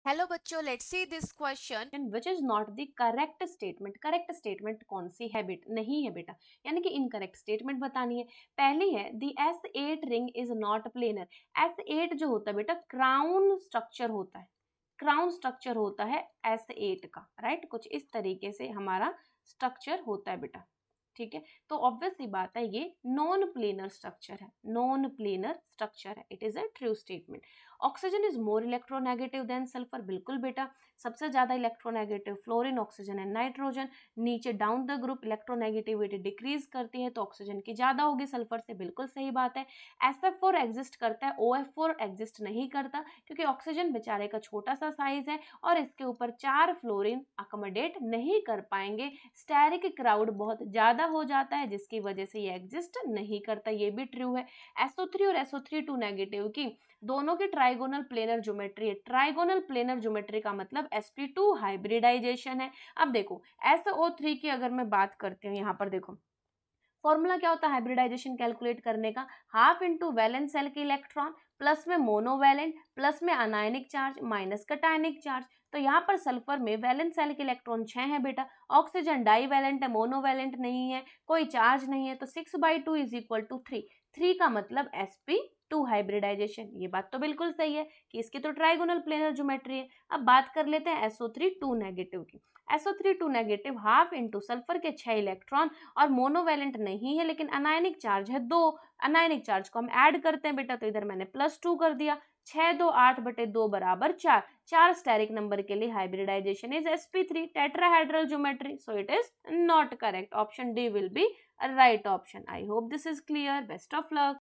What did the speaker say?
Hello बच्चों, let's see this question. Which is not the correct statement. Correct statement कौन सी है बेटा? नहीं है बेटा, यानी कि इनकरेक्ट स्टेटमेंट बतानी है। पहली है the S8 ring is not planar. S8 जो होता है बेटा क्राउन स्ट्रक्चर होता है, क्राउन स्ट्रक्चर होता है S8 का, राइट। कुछ इस तरीके से हमारा स्ट्रक्चर होता है बेटा, ठीक है। तो ऑब्वियसली बात है ये नॉन प्लेनर स्ट्रक्चर है, नॉन प्लेनर स्ट्रक्चर है। It is a true statement. Oxygen is more electronegative than sulphur. बिल्कुल बेटा, सबसे ज्यादा electronegative fluorine, oxygen and nitrogen. नीचे down the group electronegativity decrease करती है तो ऑक्सीजन की ज्यादा होगी सल्फर से। बिल्कुल सही बात है। SF4 एग्जिस्ट करता है, OF4 एग्जिस्ट नहीं करता क्योंकि ऑक्सीजन बेचारे का छोटा सा साइज है और इसके ऊपर 4 फ्लोरीन अकोमोडेट नहीं कर पाएंगे। स्टेरिक क्राउड बहुत ज्यादा हो जाता है जिसकी वजह से ये एग्जिस्ट नहीं करता, ये भी ट्रू है। SO3 और SO3 नेगेटिव की दोनों की ट्राइगोनल प्लेनर ज्योमेट्री है। ट्राइगोनल प्लेनर ज्योमेट्री का मतलब sp2 हाइब्रिडाइजेशन है। अब देखो SO3 की अगर मैं बात करती हूँ, यहाँ पर देखो फॉर्मूला क्या होता है हाइब्रिडाइजेशन कैलकुलेट करने का, हाफ इंटू वैलेंस सेल के इलेक्ट्रॉन प्लस में मोनोवैलेंट प्लस में anionic charge minus cationic charge. तो यहाँ पर सल्फर में वैलेंस सेल के इलेक्ट्रॉन 6 है बेटा, ऑक्सीजन डाईवैलेंट है, मोनोवैलेंट नहीं है, कोई चार्ज नहीं है, तो 6/2 इज इक्वल टू 3। 3 का मतलब sp2 हाइब्रिडाइजेशन। ये बात तो बिल्कुल सही है कि इसकी तो ट्राइगोनल प्लेनर ज्योमेट्री है। अब बात कर लेते हैं SO3 2 नेगेटिव की। SO3 2 negative half into sulphur के 6 इलेक्ट्रॉन और मोनोवैलेंट नहीं है लेकिन अनायनिक चार्ज है 2। अनायनिक चार्ज को हम ऐड करते हैं बेटा, तो इधर मैंने +2 कर दिया। 6 2 8/2 बराबर 4। 4 स्टेरिक नंबर के लिए hybridisation is sp3 tetrahedral geometry, so it is not correct. Option D will be right option. I hope this is clear. Best of luck.